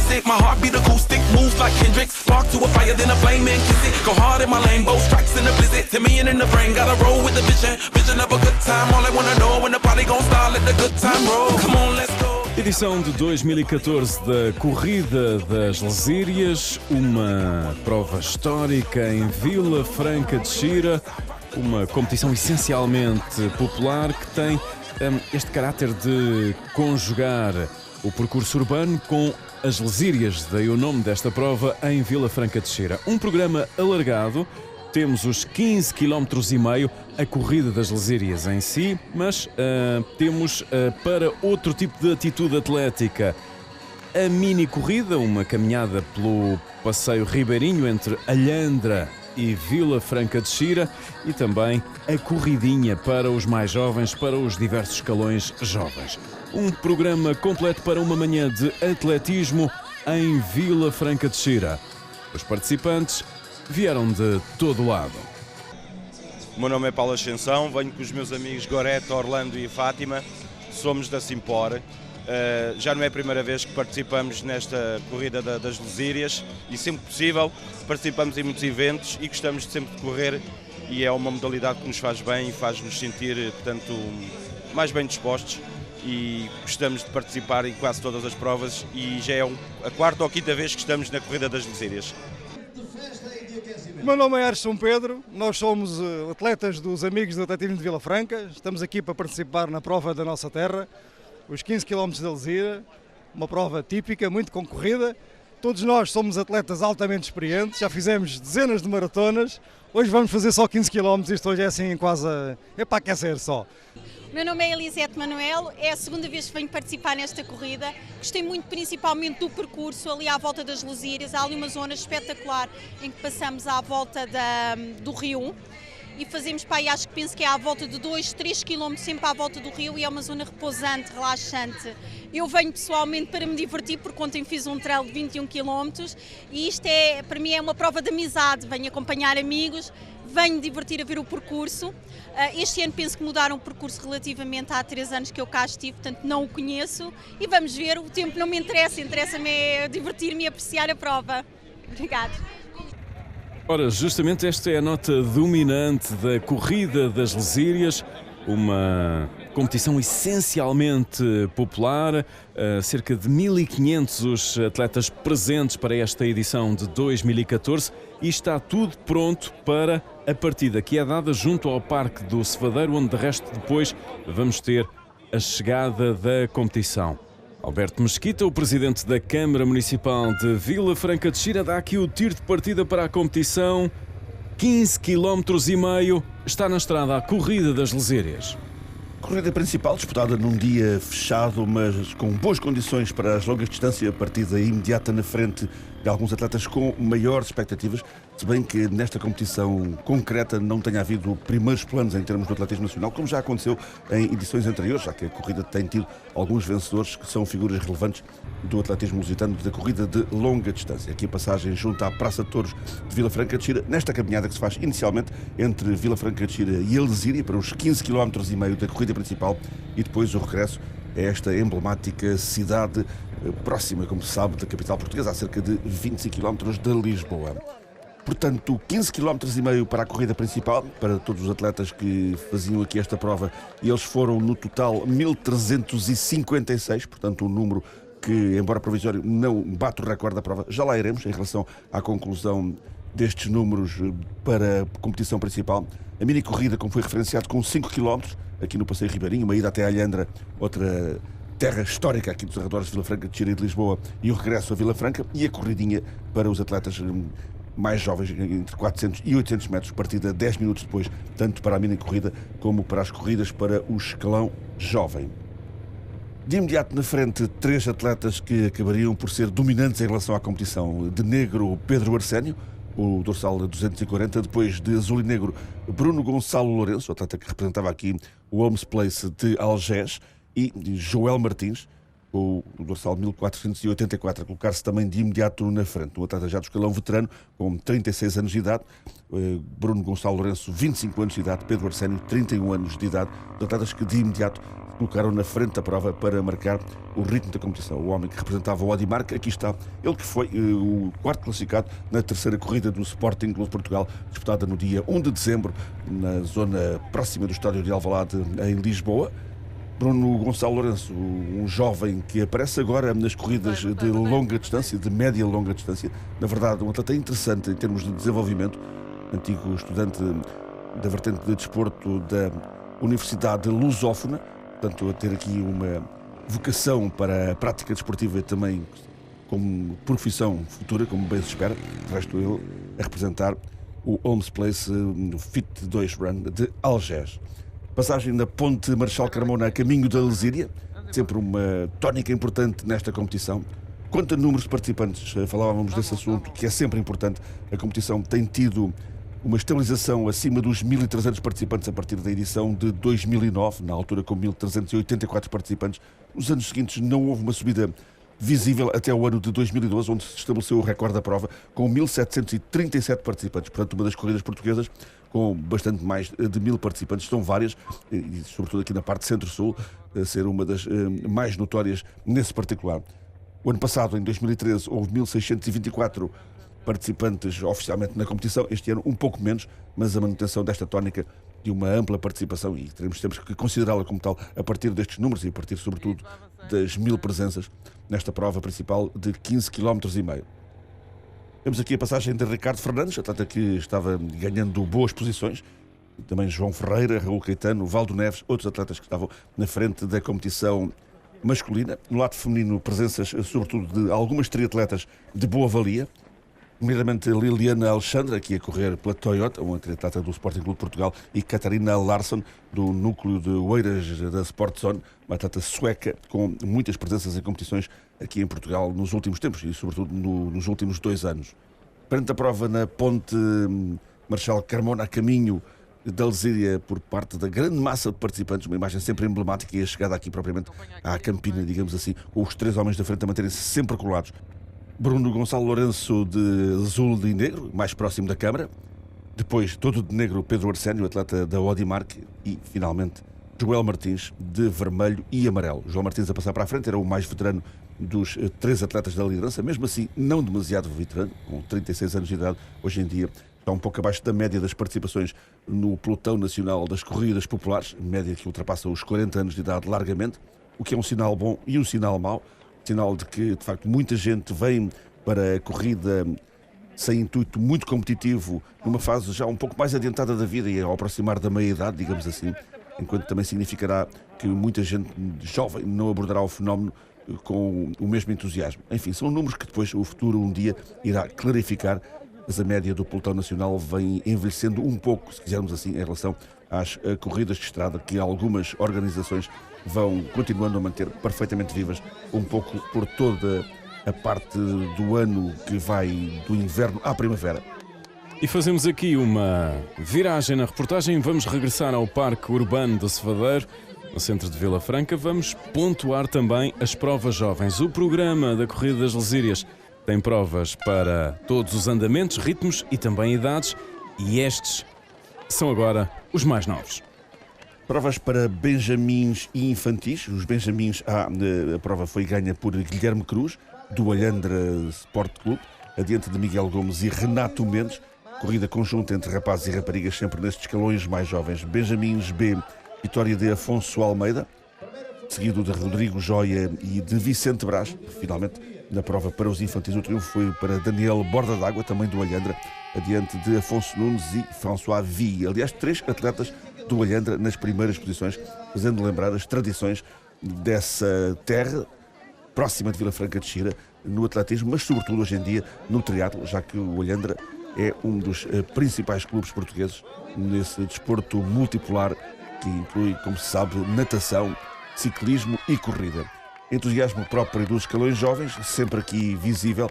classic. My heart beat acoustic, moves like Kendrick. Spark to a fire, then a flame and kiss it. Go hard in my lane, both strikes in the blizzard. 10 million in the brain, gotta roll with the vision. Vision of a good time, all I wanna know when the party gon' start, let the good time roll. Come on, let's go. Edição de 2014 da Corrida das Lesírias, uma prova histórica em Vila Franca de Xira, uma competição essencialmente popular que tem este caráter de conjugar o percurso urbano com as Lesírias, daí o nome desta prova em Vila Franca de Xira. Um programa alargado. Temos os 15,5 km, a Corrida das Lesírias em si, mas temos para outro tipo de atitude atlética a mini-corrida, uma caminhada pelo Passeio Ribeirinho entre Alhandra e Vila Franca de Xira e também a corridinha para os mais jovens, para os diversos escalões jovens. Um programa completo para uma manhã de atletismo em Vila Franca de Xira. Os participantes vieram de todo lado. O meu nome é Paulo Ascensão, venho com os meus amigos Gorete, Orlando e Fátima, somos da Simpor. Já não é a primeira vez que participamos nesta corrida das Lesírias e sempre que possível participamos em muitos eventos e gostamos sempre de correr e é uma modalidade que nos faz bem e faz-nos sentir, portanto, mais bem dispostos e gostamos de participar em quase todas as provas e já é a quarta ou quinta vez que estamos na corrida das Lesírias. O meu nome é Arson Pedro, nós somos atletas dos Amigos do Atletismo de Vila Franca, estamos aqui para participar na prova da nossa terra, os 15 km da Lesíria, uma prova típica, muito concorrida. Todos nós somos atletas altamente experientes, já fizemos dezenas de maratonas, hoje vamos fazer só 15 km, isto hoje é assim quase, é para aquecer só. O meu nome é Elisete Manuel, é a segunda vez que venho participar nesta corrida. Gostei muito principalmente do percurso ali à volta das Lesírias. Há ali uma zona espetacular em que passamos à volta do rio e fazemos para aí, penso que é à volta de 2, 3 km sempre à volta do rio e é uma zona repousante, relaxante. Eu venho pessoalmente para me divertir porque ontem fiz um trail de 21 km e isto para mim é uma prova de amizade, venho acompanhar amigos, venho divertir a ver o percurso. Este ano penso que mudaram o percurso relativamente há 3 anos que eu cá estive, portanto não o conheço e vamos ver, o tempo não me interessa, interessa-me é divertir-me e apreciar a prova. Obrigada. Ora, justamente esta é a nota dominante da Corrida das Lesírias, uma competição essencialmente popular, cerca de 1.500 os atletas presentes para esta edição de 2014 e está tudo pronto para a partida que é dada junto ao Parque do Cevadeiro, onde de resto depois vamos ter a chegada da competição. Alberto Mesquita, o presidente da Câmara Municipal de Vila Franca de Xira, dá aqui o tiro de partida para a competição. 15,5 km, está na estrada a Corrida das Lesírias. Corrida principal disputada num dia fechado, mas com boas condições para as longas distâncias, a partida imediata na frente de alguns atletas com maiores expectativas, se bem que nesta competição concreta não tenha havido primeiros planos em termos do atletismo nacional, como já aconteceu em edições anteriores, já que a corrida tem tido alguns vencedores que são figuras relevantes do atletismo lusitano da corrida de longa distância. Aqui a passagem junto à Praça de Touros de Vila Franca de Xira, nesta caminhada que se faz inicialmente entre Vila Franca de Xira e a Lesíria, para os 15,5 km da corrida principal e depois o regresso a esta emblemática cidade próxima, como se sabe, da capital portuguesa, a cerca de 25 km de Lisboa. Portanto, 15,5 km para a corrida principal, para todos os atletas que faziam aqui esta prova, e eles foram no total 1.356, portanto um número que, embora provisório, não bate o recorde da prova. Já lá iremos em relação à conclusão destes números para a competição principal. A mini-corrida, como foi referenciado, com 5 km, aqui no Passeio Ribeirinho, uma ida até Alhandra, outra terra histórica aqui dos arredores de Vila Franca de Xira e de Lisboa, e o regresso a Vila Franca, e a corridinha para os atletas mais jovens, entre 400 e 800 metros, partida 10 minutos depois, tanto para a mini-corrida como para as corridas para o escalão jovem. De imediato na frente, 3 atletas que acabariam por ser dominantes em relação à competição. De negro, Pedro Arsénio, o dorsal 240, depois de azul e negro, Bruno Gonçalo Lourenço, o atleta que representava aqui o Homes Place de Algés, e Joel Martins, com o dorsal 1484 a colocar-se também de imediato na frente. Um atleta já do escalão veterano, com 36 anos de idade, Bruno Gonçalo Lourenço, 25 anos de idade, Pedro Arsénio, 31 anos de idade, atletas que de imediato se colocaram na frente da prova para marcar o ritmo da competição. O homem que representava o Odimark, aqui está, ele que foi o quarto classificado na terceira corrida do Sporting Clube de Portugal, disputada no dia 1 de dezembro, na zona próxima do estádio de Alvalade, em Lisboa. Bruno Gonçalo Lourenço, um jovem que aparece agora nas corridas de longa distância, de média e longa distância. Na verdade, um atleta interessante em termos de desenvolvimento, antigo estudante da vertente de desporto da Universidade Lusófona, portanto, a ter aqui uma vocação para a prática desportiva também como profissão futura, como bem se espera. De resto, ele a representar o Homes Place no Fit 2 Run de Algés. Passagem na Ponte Marechal Carmona a caminho da Lesíria, sempre uma tónica importante nesta competição. Quanto a números de participantes, falávamos desse assunto, que é sempre importante. A competição tem tido uma estabilização acima dos 1.300 participantes a partir da edição de 2009, na altura com 1.384 participantes. Nos anos seguintes não houve uma subida visível até o ano de 2012, onde se estabeleceu o recorde da prova, com 1.737 participantes. Portanto, uma das corridas portuguesas com bastante mais de 1.000 participantes. São várias, e sobretudo aqui na parte centro-sul, a ser uma das mais notórias nesse particular. O ano passado, em 2013, houve 1.624 participantes oficialmente na competição. Este ano um pouco menos, mas a manutenção desta tónica de uma ampla participação, e temos que considerá-la como tal a partir destes números e a partir sobretudo das 1.000 presenças nesta prova principal de 15,5 km. Temos aqui a passagem de Ricardo Fernandes, atleta que estava ganhando boas posições, também João Ferreira, Raul Caetano, Valdo Neves, outros atletas que estavam na frente da competição masculina. No lado feminino, presenças sobretudo de algumas triatletas de boa valia, nomeadamente Liliana Alexandra, aqui a correr pela Toyota, uma triatleta do Sporting Clube de Portugal, e Catarina Larsson, do núcleo de Oeiras da Sport Zone, uma atleta sueca com muitas presenças em competições aqui em Portugal nos últimos tempos e sobretudo nos últimos 2 anos. Perante a prova na Ponte Marechal Carmona, a caminho da Lesíria por parte da grande massa de participantes, uma imagem sempre emblemática, e a chegada aqui propriamente à Campina, digamos assim, com os 3 homens da frente a manterem-se sempre colados. Bruno Gonçalo Lourenço de azul e negro, mais próximo da câmara. Depois, todo de negro, Pedro Arsénio, atleta da Odimark. E, finalmente, Joel Martins, de vermelho e amarelo. Joel Martins a passar para a frente, era o mais veterano dos 3 atletas da liderança, mesmo assim não demasiado veterano, com 36 anos de idade. Hoje em dia está um pouco abaixo da média das participações no pelotão nacional das corridas populares, média que ultrapassa os 40 anos de idade largamente, o que é um sinal bom e um sinal mau. Sinal de que, de facto, muita gente vem para a corrida sem intuito muito competitivo, numa fase já um pouco mais adiantada da vida e ao aproximar da meia-idade, digamos assim, enquanto também significará que muita gente jovem não abordará o fenómeno com o mesmo entusiasmo. Enfim, são números que depois o futuro um dia irá clarificar, mas a média do pelotão nacional vem envelhecendo um pouco, se quisermos assim, em relação às corridas de estrada que algumas organizações vão continuando a manter perfeitamente vivas, um pouco por toda a parte do ano que vai do inverno à primavera. E fazemos aqui uma viragem na reportagem. Vamos regressar ao Parque Urbano do Cevadeiro, no centro de Vila Franca. Vamos pontuar também as provas jovens. O programa da Corrida das Lesírias tem provas para todos os andamentos, ritmos e também idades. E estes são agora os mais novos. Provas para benjamins e infantis. Os benjamins, a prova foi ganha por Guilherme Cruz, do Alhandra Sport Clube, adiante de Miguel Gomes e Renato Mendes. Corrida conjunta entre rapazes e raparigas, sempre nestes escalões mais jovens. Benjamins B, vitória de Afonso Almeida, seguido de Rodrigo Joia e de Vicente Brás. Finalmente, na prova para os infantis, o triunfo foi para Daniel Borda d'Água, também do Alhandra, adiante de Afonso Nunes e François Vi. Aliás, 3 atletas do Alhandra nas primeiras posições, fazendo lembrar as tradições dessa terra próxima de Vila Franca de Xira no atletismo, mas sobretudo hoje em dia no triatlo, já que o Alhandra é um dos principais clubes portugueses nesse desporto multipolar que inclui, como se sabe, natação, ciclismo e corrida. Entusiasmo próprio dos escalões jovens, sempre aqui visível.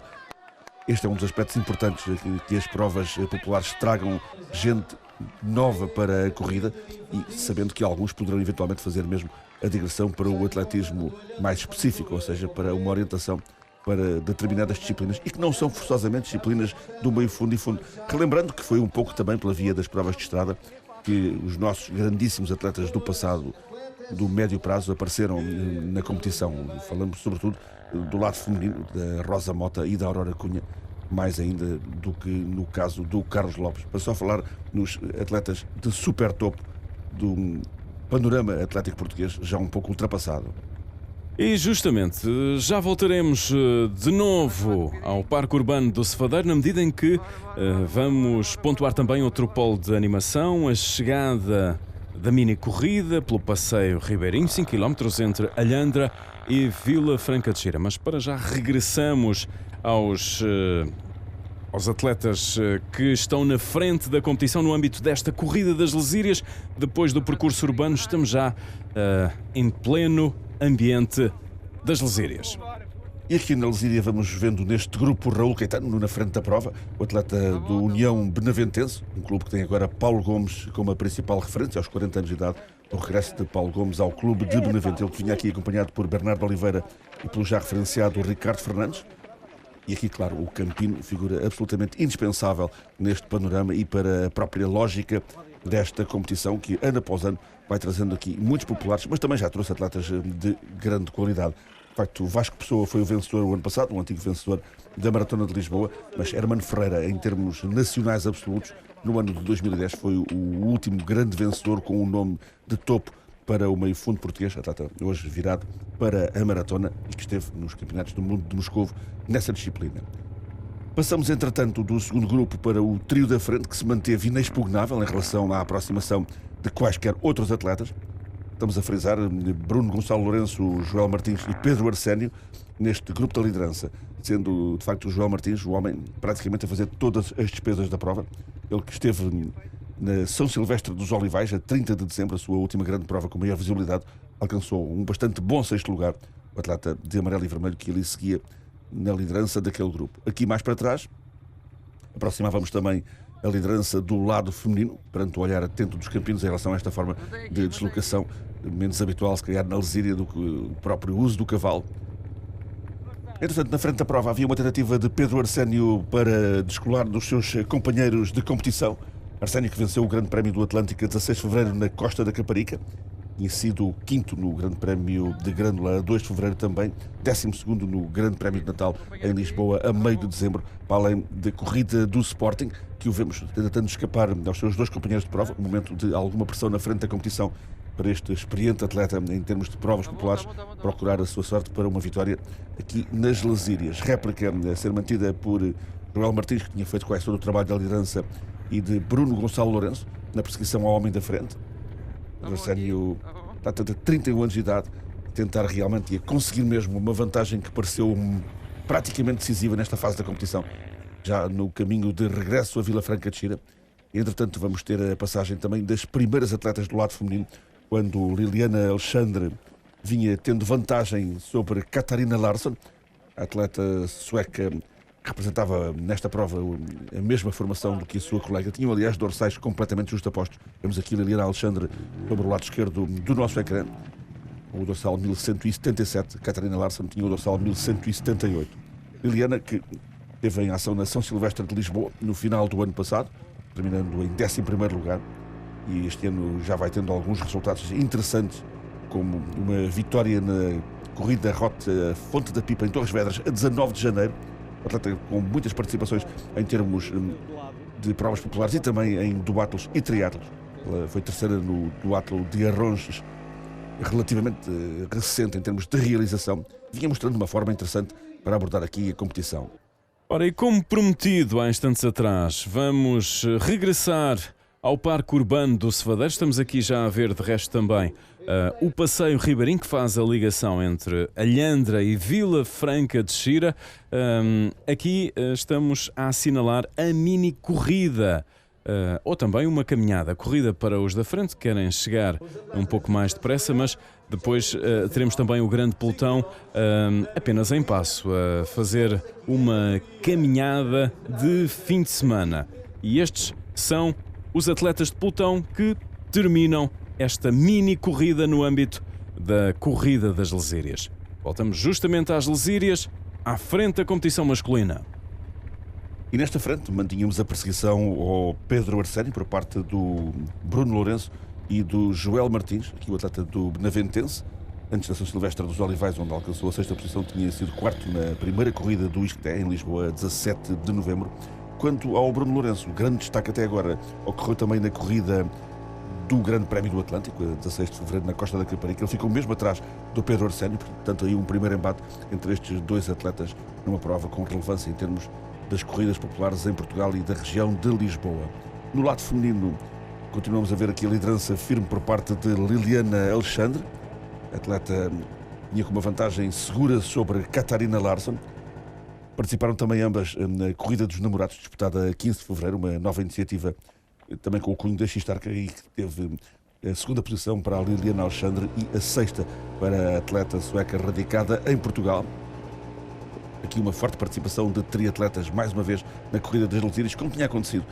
Este é um dos aspectos importantes, que as provas populares tragam gente nova para a corrida, e sabendo que alguns poderão eventualmente fazer mesmo a digressão para o atletismo mais específico, ou seja, para uma orientação para determinadas disciplinas e que não são forçosamente disciplinas do meio fundo e fundo. Relembrando que foi um pouco também pela via das provas de estrada que os nossos grandíssimos atletas do passado, do médio prazo, apareceram na competição. Falamos sobretudo do lado feminino, da Rosa Mota e da Aurora Cunha, mais ainda do que no caso do Carlos Lopes. Para só falar nos atletas de super topo do panorama atlético português, já um pouco ultrapassado. E justamente, já voltaremos de novo ao Parque Urbano do Cefadeiro, na medida em que vamos pontuar também outro polo de animação, a chegada da mini-corrida pelo Passeio Ribeirinho, 5 km entre Alhandra e Vila Franca de Xira. Mas para já regressamos aos atletas que estão na frente da competição no âmbito desta Corrida das Lesírias. Depois do percurso urbano, estamos já em pleno ambiente das Lesírias. E aqui na Lesíria vamos vendo neste grupo Raul Caetano na frente da prova, o atleta do União Benaventense, um clube que tem agora Paulo Gomes como a principal referência aos 40 anos de idade. O regresso de Paulo Gomes ao clube de Benavente, ele que vinha aqui acompanhado por Bernardo Oliveira e pelo já referenciado Ricardo Fernandes. E aqui, claro, o Campino, figura absolutamente indispensável neste panorama e para a própria lógica desta competição que, ano após ano, vai trazendo aqui muitos populares, mas também já trouxe atletas de grande qualidade. De facto, o Vasco Pessoa foi o vencedor o ano passado, o antigo vencedor da Maratona de Lisboa, mas Hermano Ferreira, em termos nacionais absolutos, no ano de 2010 foi o último grande vencedor com um nome de topo para o meio fundo português, atleta hoje virado para a maratona e que esteve nos Campeonatos do Mundo de Moscovo nessa disciplina. Passamos, entretanto, do segundo grupo para o trio da frente, que se manteve inexpugnável em relação à aproximação de quaisquer outros atletas. Estamos a frisar Bruno Gonçalo Lourenço, Joel Martins e Pedro Arsénio neste grupo da liderança, sendo, de facto, o Joel Martins o homem praticamente a fazer todas as despesas da prova. Ele que esteve na São Silvestre dos Olivais, a 30 de dezembro, a sua última grande prova com maior visibilidade, alcançou um bastante bom sexto lugar, o atleta de amarelo e vermelho que ali seguia na liderança daquele grupo. Aqui mais para trás, aproximávamos também a liderança do lado feminino, perante o olhar atento dos campinos em relação a esta forma de deslocação, menos habitual, se calhar, na Lesíria do que o próprio uso do cavalo. Entretanto, na frente da prova havia uma tentativa de Pedro Arsénio para descolar dos seus companheiros de competição. Arsénio que venceu o Grande Prémio do Atlântico a 16 de fevereiro na Costa da Caparica. Tinha sido o quinto no Grande Prémio de Grândola a 2 de fevereiro também, 12º no Grande Prémio de Natal em Lisboa a meio de dezembro, para além da corrida do Sporting, que o vemos tentando escapar aos seus dois companheiros de prova, um momento de alguma pressão na frente da competição para este experiente atleta em termos de provas populares, procurar a sua sorte para uma vitória aqui nas Lesírias. Réplica a ser mantida por Joel Martins, que tinha feito quase todo o trabalho da liderança, e de Bruno Gonçalo Lourenço, na perseguição ao homem da frente. O Arsénio está a 31 anos de idade, tentar realmente e a conseguir mesmo uma vantagem que pareceu praticamente decisiva nesta fase da competição, já no caminho de regresso a Vila Franca de Xira. Entretanto, vamos ter a passagem também das primeiras atletas do lado feminino, quando Liliana Alexandre vinha tendo vantagem sobre Catarina Larsson, a atleta sueca que representava nesta prova a mesma formação do que a sua colega. Tinham, aliás, dorsais completamente justapostos. Vemos aqui Liliana Alexandre sobre o lado esquerdo do nosso ecrã, o dorsal 1177. Catarina Larsson tinha o dorsal 1178. Liliana, que esteve em ação na São Silvestre de Lisboa no final do ano passado, terminando em 11º lugar, e este ano já vai tendo alguns resultados interessantes, como uma vitória na corrida Rota Fonte da Pipa em Torres Vedras a 19 de janeiro, atleta com muitas participações em termos de provas populares e também em duatlos e triatlos. Ela foi terceira no duatlo de Arronches, relativamente recente em termos de realização. Vinha mostrando uma forma interessante para abordar aqui a competição. Ora, e como prometido há instantes atrás, vamos regressar ao Parque Urbano do Cefadeiro. Estamos aqui já a ver, de resto, também o Passeio Ribeirinho, que faz a ligação entre Alhandra e Vila Franca de Xira. Aqui estamos a assinalar a mini-corrida, ou também uma caminhada. Corrida para os da frente, que querem chegar um pouco mais depressa, mas depois teremos também o grande pelotão apenas em passo, a fazer uma caminhada de fim de semana. E estes são os atletas de pelotão que terminam esta mini corrida no âmbito da corrida das Lesírias. Voltamos justamente às Lesírias, à frente da competição masculina. E nesta frente mantínhamos a perseguição ao Pedro Arsénio por parte do Bruno Lourenço e do Joel Martins, aqui o atleta do Benaventense. Antes da São Silvestre dos Olivais, onde alcançou a 6ª posição, tinha sido quarto na primeira corrida do Isqueté, em Lisboa, 17 de novembro. Quanto ao Bruno Lourenço, o grande destaque até agora ocorreu também na corrida do Grande Prémio do Atlântico, a 16 de fevereiro, na Costa da Caparica. Ele ficou mesmo atrás do Pedro Arsénio, portanto aí um primeiro embate entre estes dois atletas numa prova com relevância em termos das corridas populares em Portugal e da região de Lisboa. No lado feminino, continuamos a ver aqui a liderança firme por parte de Liliana Alexandre. A atleta tinha com uma vantagem segura sobre Catarina Larsson. Participaram também ambas na Corrida dos Namorados, disputada a 15 de fevereiro, uma nova iniciativa também com o cunho da X-Starca, e que teve a 2ª posição para a Liliana Alexandre e a 6ª para a atleta sueca radicada em Portugal. Aqui uma forte participação de triatletas, mais uma vez, na Corrida das Lesírias, como tinha acontecido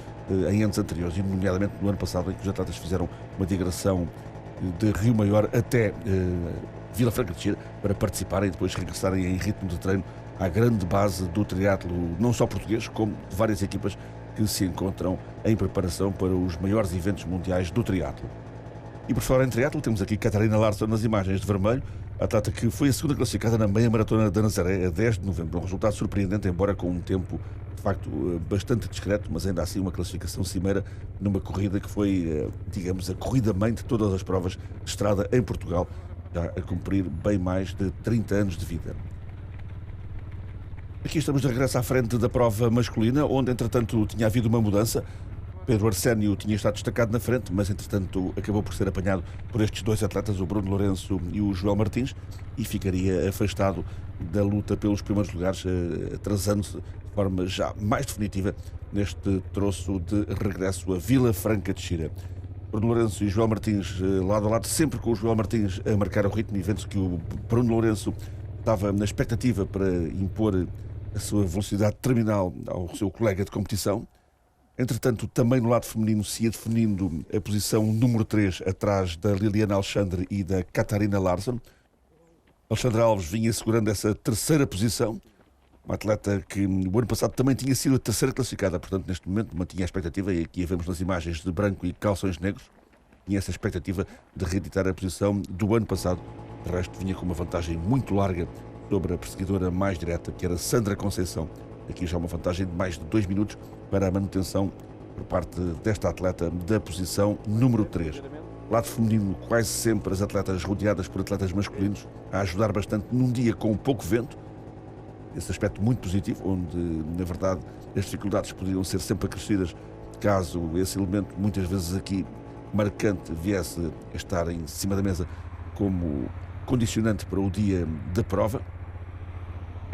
em anos anteriores, e nomeadamente no ano passado, em que os atletas fizeram uma digressão de Rio Maior até Vila Franca de Xira para participarem e depois regressarem em ritmo de treino à grande base do triatlo, não só português, como de várias equipas que se encontram em preparação para os maiores eventos mundiais do triatlo. E por falar em triatlo, temos aqui Catarina Larsson nas imagens de vermelho, a atleta que foi a 2ª classificada na meia maratona da Nazaré a 10 de novembro. Um resultado surpreendente, embora com um tempo de facto bastante discreto, mas ainda assim uma classificação cimeira numa corrida que foi, digamos, a corrida-mãe de todas as provas de estrada em Portugal, já a cumprir bem mais de 30 anos de vida. Aqui estamos de regresso à frente da prova masculina, onde entretanto tinha havido uma mudança. Pedro Arsénio tinha estado destacado na frente, mas entretanto acabou por ser apanhado por estes dois atletas, o Bruno Lourenço e o Joel Martins, e ficaria afastado da luta pelos primeiros lugares, atrasando-se de forma já mais definitiva neste troço de regresso a Vila Franca de Xira. Bruno Lourenço e Joel Martins lado a lado, sempre com o Joel Martins a marcar o ritmo, e vendo-se que o Bruno Lourenço estava na expectativa para impor a sua velocidade terminal ao seu colega de competição. Entretanto, também no lado feminino se ia definindo a posição número 3 atrás da Liliana Alexandre e da Catarina Larsson. Alexandra Alves vinha segurando essa 3ª posição, uma atleta que o ano passado também tinha sido a 3ª classificada, portanto neste momento mantinha a expectativa, e aqui a vemos nas imagens de branco e calções negros, tinha essa expectativa de reeditar a posição do ano passado. De resto, vinha com uma vantagem muito larga sobre a perseguidora mais direta, que era Sandra Conceição. Aqui já uma vantagem de mais de 2 minutos para a manutenção por parte desta atleta da posição número 3. Lado feminino, quase sempre as atletas rodeadas por atletas masculinos, a ajudar bastante num dia com pouco vento. Esse aspecto muito positivo, onde, na verdade, as dificuldades poderiam ser sempre acrescidas caso esse elemento, muitas vezes aqui marcante, viesse a estar em cima da mesa como condicionante para o dia da prova.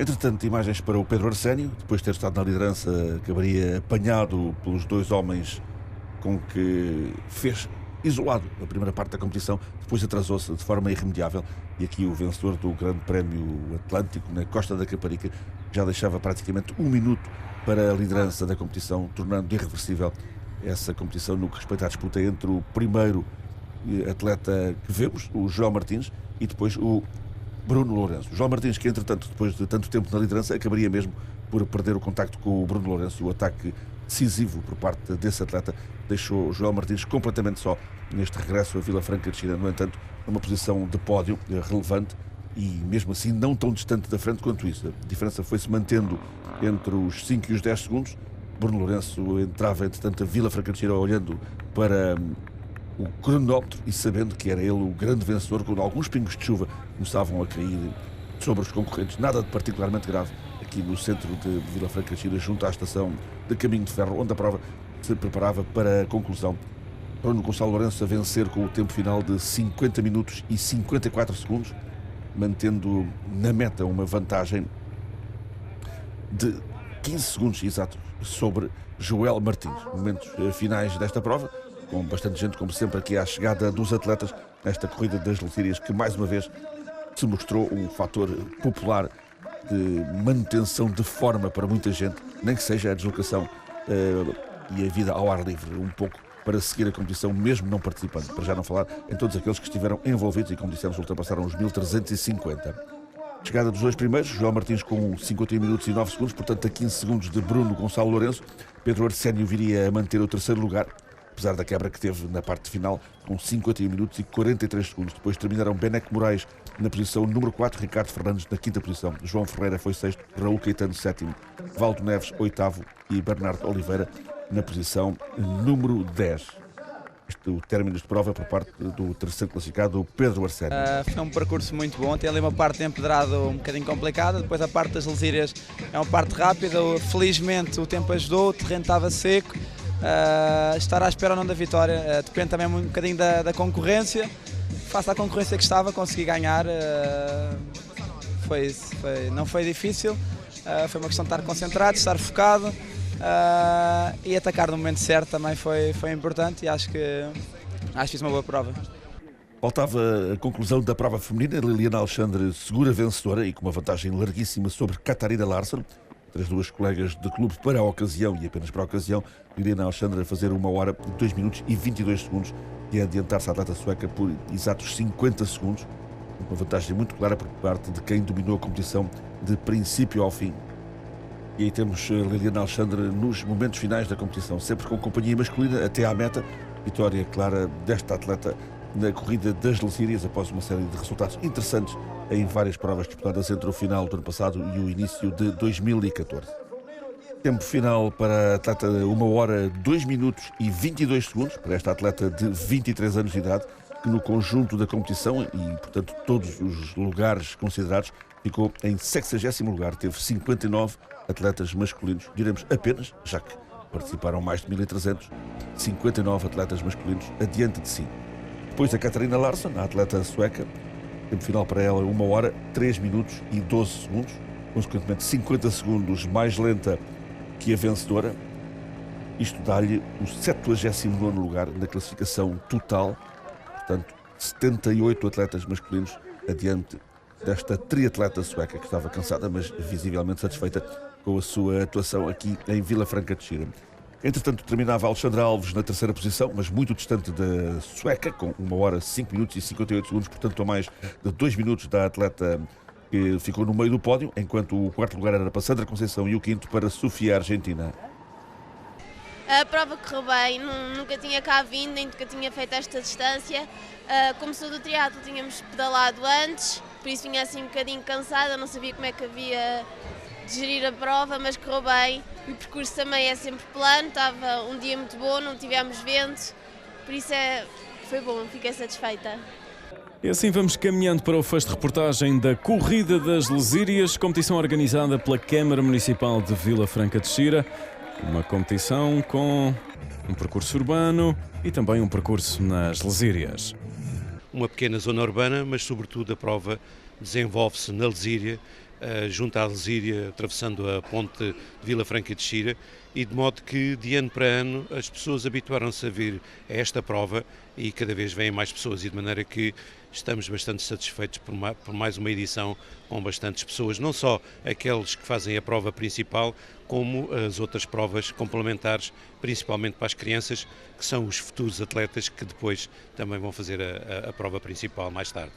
Entretanto, imagens para o Pedro Arsénio, depois de ter estado na liderança, acabaria apanhado pelos dois homens com que fez isolado na primeira parte da competição, depois atrasou-se de forma irremediável, e aqui o vencedor do Grande Prémio Atlântico na Costa da Caparica já deixava praticamente 1 minuto para a liderança da competição, tornando irreversível essa competição no que respeita à disputa entre o primeiro atleta que vemos, o João Martins, e depois o Bruno Lourenço. João Martins, que entretanto, depois de tanto tempo na liderança, acabaria mesmo por perder o contacto com o Bruno Lourenço, e o ataque decisivo por parte desse atleta deixou João Martins completamente só neste regresso a Vila Franca de Xira. No entanto, numa posição de pódio relevante, e mesmo assim não tão distante da frente quanto isso. A diferença foi-se mantendo entre os 5 e os 10 segundos. Bruno Lourenço entrava, entretanto, a Vila Franca de Xira olhando para o cronómetro e sabendo que era ele o grande vencedor, quando alguns pingos de chuva começavam a cair sobre os concorrentes. Nada de particularmente grave aqui no centro de Vila Franca de Xira, junto à estação de Caminho de Ferro, onde a prova se preparava para a conclusão. Bruno Gonçalo Lourenço a vencer com o tempo final de 50 minutos e 54 segundos, mantendo na meta uma vantagem de 15 segundos exatos sobre Joel Martins. Momentos finais desta prova, com bastante gente, como sempre, aqui à chegada dos atletas nesta corrida das Lesírias, que mais uma vez se mostrou um fator popular de manutenção de forma para muita gente, nem que seja a deslocação e a vida ao ar livre, um pouco para seguir a competição, mesmo não participando. Para já não falar em todos aqueles que estiveram envolvidos e, como dissemos, ultrapassaram os 1350. Chegada dos dois primeiros, João Martins com 51 minutos e 9 segundos, portanto a 15 segundos de Bruno Gonçalo Lourenço. Pedro Arsénio viria a manter o terceiro lugar, apesar da quebra que teve na parte final, com 51 minutos e 43 segundos. Depois terminaram Beneco Moraes na posição número 4, Ricardo Fernandes na quinta posição, João Ferreira foi sexto, Raul Caetano sétimo, Valdo Neves oitavo e Bernardo Oliveira na posição número 10. O término de prova por parte do terceiro classificado, Pedro Arsénio. Foi um percurso muito bom, tem ali uma parte de empedrado um bocadinho complicada, depois a parte das lesírias é uma parte rápida, felizmente o tempo ajudou, o terreno estava seco, estar à espera ou não da vitória, depende também um bocadinho da concorrência, face à concorrência que estava, consegui ganhar, não foi difícil, foi uma questão de estar concentrado, estar focado. E atacar no momento certo também foi importante e acho que fiz uma boa prova. Faltava a conclusão da prova feminina. Liliana Alexandre segura vencedora e com uma vantagem larguíssima sobre Catarina Larsson, entre as duas colegas de clube para a ocasião e apenas para a ocasião. Liliana Alexandre a fazer 1 hora, 2 minutos e 22 segundos e a adiantar-se a atleta sueca por exatos 50 segundos. Uma vantagem muito clara por parte de quem dominou a competição de princípio ao fim. E aí temos Liliana Alexandre nos momentos finais da competição, sempre com companhia masculina até à meta. Vitória clara desta atleta na corrida das Lesírias, após uma série de resultados interessantes em várias provas disputadas entre o final do ano passado e o início de 2014. Tempo final para a atleta 1 hora, 2 minutos e 22 segundos, para esta atleta de 23 anos de idade, que no conjunto da competição e, portanto, todos os lugares considerados, ficou em 60º lugar, teve 59 atletas masculinos, diremos apenas, já que participaram mais de 1.300, 59 atletas masculinos adiante de si. Depois a Catarina Larsson, a atleta sueca, tempo final para ela 1 hora, 3 minutos e 12 segundos, consequentemente 50 segundos mais lenta que a vencedora. Isto dá-lhe o 79º lugar na classificação total, portanto 78 atletas masculinos adiante desta triatleta sueca que estava cansada, mas visivelmente satisfeita com a sua atuação aqui em Vila Franca de Xira. Entretanto, terminava Alexandra Alves na terceira posição, mas muito distante da sueca, com 1 hora, 5 minutos e 58 segundos, portanto a mais de 2 minutos da atleta que ficou no meio do pódio, enquanto o quarto lugar era para Sandra Conceição e o quinto para Sofia Argentina. A prova correu bem, nunca tinha cá vindo, nem nunca tinha feito esta distância. Como sou do triatlo, tínhamos pedalado antes, por isso vinha assim um bocadinho cansada, não sabia como é que havia de gerir a prova, mas correu bem. O percurso também é sempre plano, estava um dia muito bom, não tivemos vento, por isso foi bom, fiquei satisfeita. E assim vamos caminhando para o fecho de reportagem da Corrida das Lesírias, competição organizada pela Câmara Municipal de Vila Franca de Xira. Uma competição com um percurso urbano e também um percurso nas Lesírias. Uma pequena zona urbana, mas sobretudo a prova desenvolve-se na Lesíria, junto à Lesíria, atravessando a ponte de Vila Franca de Xira, e de modo que de ano para ano as pessoas habituaram-se a vir a esta prova e cada vez vêm mais pessoas, e de maneira que estamos bastante satisfeitos por mais uma edição com bastantes pessoas, não só aqueles que fazem a prova principal, como as outras provas complementares, principalmente para as crianças, que são os futuros atletas que depois também vão fazer a prova principal mais tarde.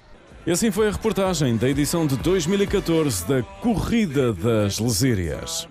E assim foi a reportagem da edição de 2014 da Corrida das Lesírias.